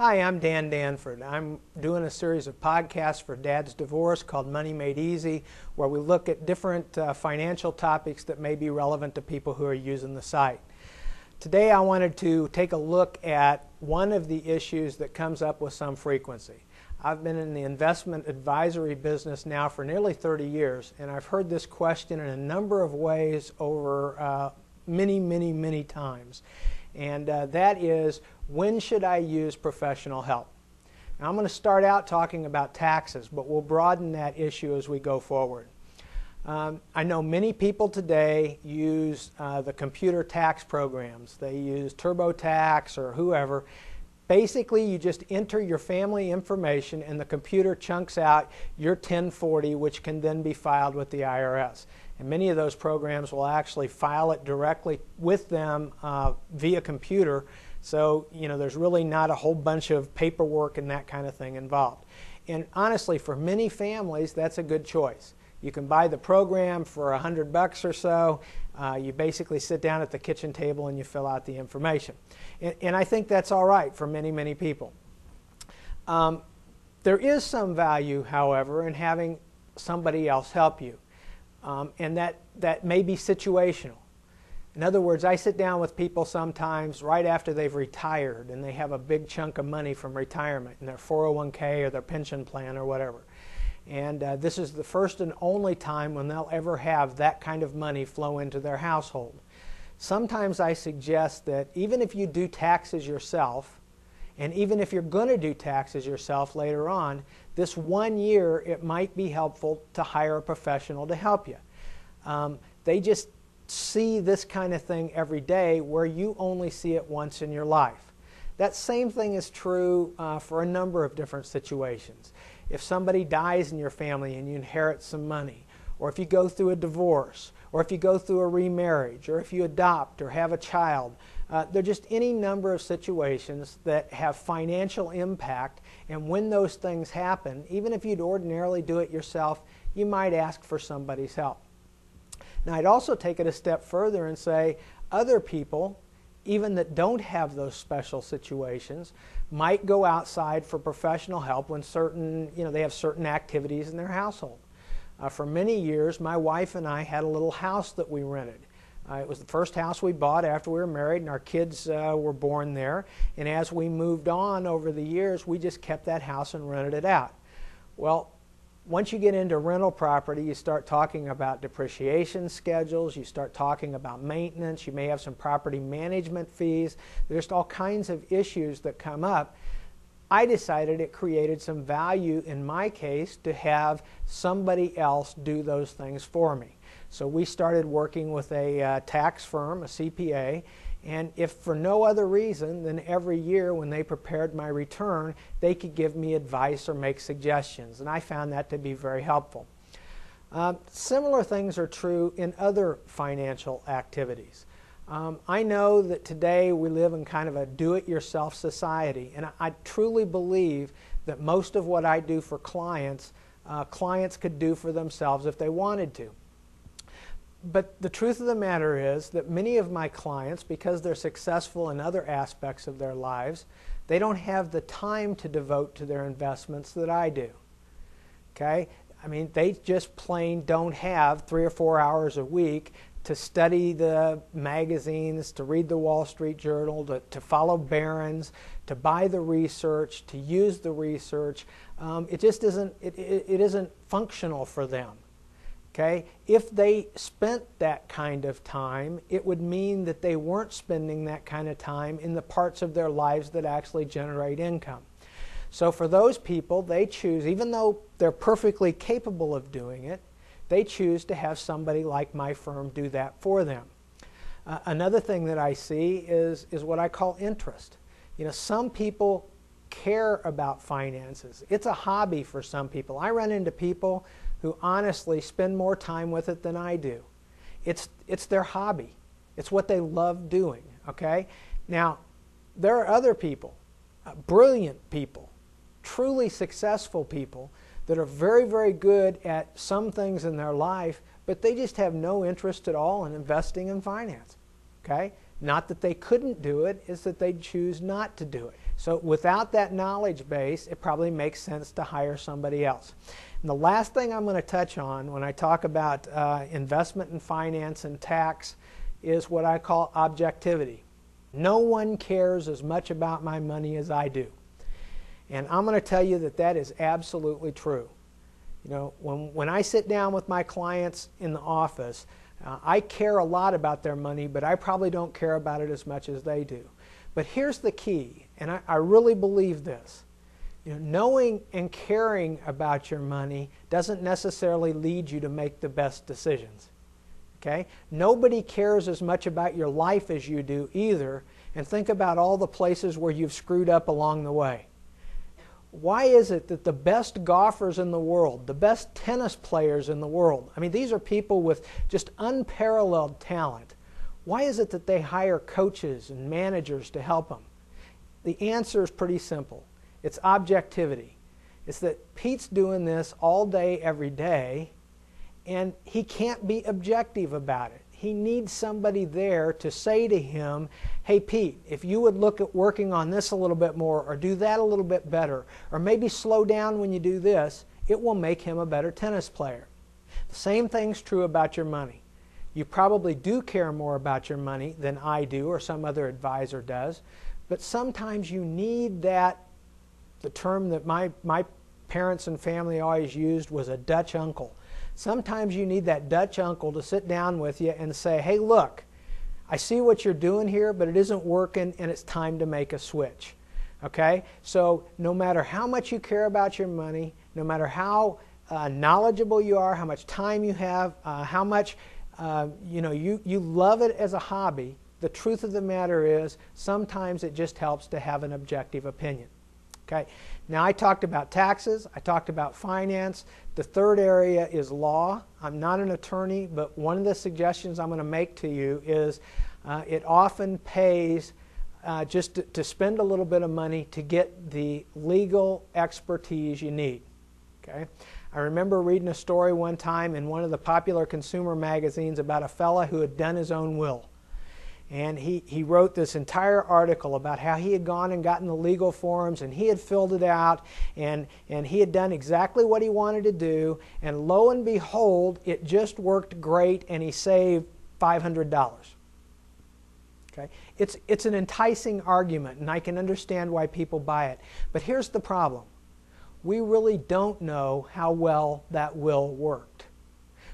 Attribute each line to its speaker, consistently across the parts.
Speaker 1: Hi, I'm Dan Danford. I'm doing a series of podcasts for Dad's Divorce called Money Made Easy, where we look at different financial topics that may be relevant to people who are using the site. Today I wanted to take a look at one of the issues that comes up with some frequency. I've been in the investment advisory business now for nearly 30 years, and I've heard this question in a number of ways over many times. And that is, when should I use professional help? Now, I'm going to start out talking about taxes, but we'll broaden that issue as we go forward. I know many people today use the computer tax programs. They use TurboTax or whoever. Basically, you just enter your family information and the computer chunks out your 1040, which can then be filed with the IRS. And many of those programs will actually file it directly with them via computer. So, there's really not a whole bunch of paperwork and that kind of thing involved. And honestly, for many families, that's a good choice. You can buy the program for $100 or so. You basically sit down at the kitchen table and you fill out the information. And I think that's all right for many people. There is some value, however, in having somebody else help you. And that may be situational. In other words, I sit down with people sometimes right after they've retired and they have a big chunk of money from retirement in their 401k or their pension plan or whatever. And this is the first and only time when they'll ever have that kind of money flow into their household. Sometimes I suggest that even if you do taxes yourself, and even if you're going to do taxes yourself later on, this 1 year it might be helpful to hire a professional to help you. They just see this kind of thing every day where you only see it once in your life. That same thing is true for a number of different situations. If somebody dies in your family and you inherit some money, or if you go through a divorce, or if you go through a remarriage, or if you adopt or have a child, there are just any number of situations that have financial impact, and when those things happen, even if you'd ordinarily do it yourself, you might ask for somebody's help. Now, I'd also take it a step further and say other people, even that don't have those special situations, might go outside for professional help when they have certain activities in their household. For many years, my wife and I had a little house that we rented. It was the first house we bought after we were married, and our kids were born there. And as we moved on over the years, we just kept that house and rented it out. Well, once you get into rental property, you start talking about depreciation schedules, you start talking about maintenance, you may have some property management fees. There's just all kinds of issues that come up. I decided it created some value in my case to have somebody else do those things for me. So we started working with a tax firm, a CPA, and if for no other reason than every year when they prepared my return, they could give me advice or make suggestions, and I found that to be very helpful. Similar things are true in other financial activities. I know that today we live in kind of a do-it-yourself society, and I truly believe that most of what I do for clients, clients could do for themselves if they wanted to. But the truth of the matter is that many of my clients, because they're successful in other aspects of their lives, they don't have the time to devote to their investments that I do. Okay? I mean, they just plain don't have 3 or 4 hours a week to study the magazines, to read the Wall Street Journal, to follow Barron's, to buy the research, to use the research. It just isn't, it isn't functional for them. Okay? If they spent that kind of time, it would mean that they weren't spending that kind of time in the parts of their lives that actually generate income. So for those people, they choose, even though they're perfectly capable of doing it, they choose to have somebody like my firm do that for them. Another thing that I see is what I call interest. Some people care about finances. It's a hobby for some people. I run into people who honestly spend more time with it than I do. It's their hobby. It's what they love doing, okay? Now, there are other people, brilliant people, truly successful people that are very good at some things in their life, but they just have no interest at all in investing in finance, okay? Not that they couldn't do it, it's that they choose not to do it. So without that knowledge base, it probably makes sense to hire somebody else. And the last thing I'm going to touch on when I talk about investment and finance and tax is what I call objectivity. No one cares as much about my money as I do. And I'm going to tell you that that is absolutely true. You know, when I sit down with my clients in the office, I care a lot about their money, but I probably don't care about it as much as they do. But here's the key, and I really believe this. You know, knowing and caring about your money doesn't necessarily lead you to make the best decisions. Okay? Nobody cares as much about your life as you do either, and think about all the places where you've screwed up along the way. Why is it that the best golfers in the world, the best tennis players in the world, I mean, these are people with just unparalleled talent. Why is it that they hire coaches and managers to help them? The answer is pretty simple. It's objectivity. It's that Pete's doing this all day, every day, and he can't be objective about it. He needs somebody there to say to him, hey Pete, if you would look at working on this a little bit more, or do that a little bit better, or maybe slow down when you do this, it will make him a better tennis player. The same thing's true about your money. You probably do care more about your money than I do or some other advisor does, but sometimes you need that, the term that my parents and family always used was a Dutch uncle. Sometimes you need that Dutch uncle to sit down with you and say, hey look, I see what you're doing here, but it isn't working and it's time to make a switch. Okay? So no matter how much you care about your money, no matter how knowledgeable you are, how much time you have, how much you love it as a hobby, the truth of the matter is sometimes it just helps to have an objective opinion. Okay. Now I talked about taxes, I talked about finance. The third area is law. I'm not an attorney, but one of the suggestions I'm going to make to you is it often pays just to spend a little bit of money to get the legal expertise you need. Okay. I remember reading a story one time in one of the popular consumer magazines about a fella who had done his own will. And he wrote this entire article about how he had gone and gotten the legal forms and he had filled it out and he had done exactly what he wanted to do, and lo and behold, it just worked great and he saved $500. Okay? It's an enticing argument and I can understand why people buy it. But here's the problem. We really don't know how well that will worked.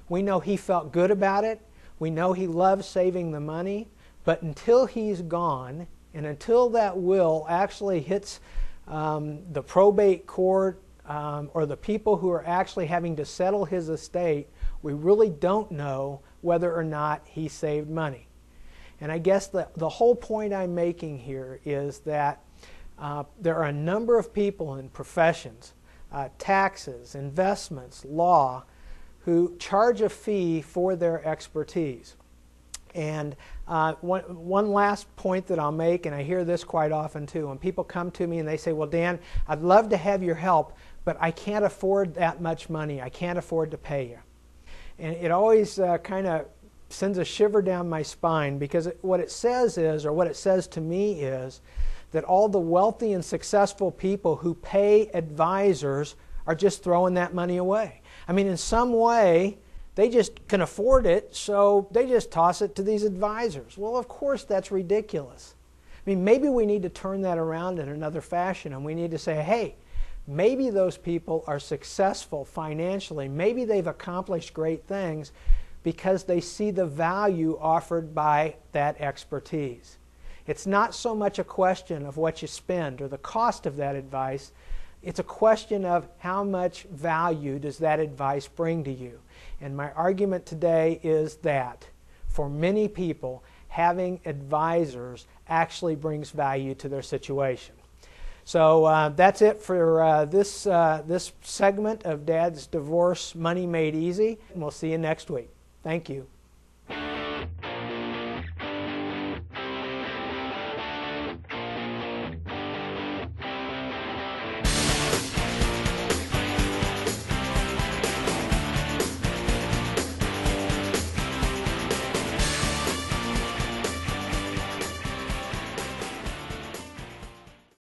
Speaker 1: We know he felt good about it. We know he loved saving the money. But until he's gone, and until that will actually hits the probate court or the people who are actually having to settle his estate, we really don't know whether or not he saved money. And I guess the whole point I'm making here is that there are a number of people in professions, taxes, investments, law, who charge a fee for their expertise. And one last point that I'll make, and I hear this quite often too, when people come to me and they say, well, Dan, I'd love to have your help, but I can't afford that much money. I can't afford to pay you. And it always kind of sends a shiver down my spine, because what it says is, or what it says to me is, that all the wealthy and successful people who pay advisors are just throwing that money away. I mean, in some way, they just can afford it, so they just toss it to these advisors. Well, of course, that's ridiculous. I mean, maybe we need to turn that around in another fashion, and we need to say, hey, maybe those people are successful financially. Maybe they've accomplished great things because they see the value offered by that expertise. It's not so much a question of what you spend or the cost of that advice. It's a question of how much value does that advice bring to you. And my argument today is that for many people, having advisors actually brings value to their situation. So that's it for this segment of Dad's Divorce Money Made Easy, and we'll see you next week. Thank you.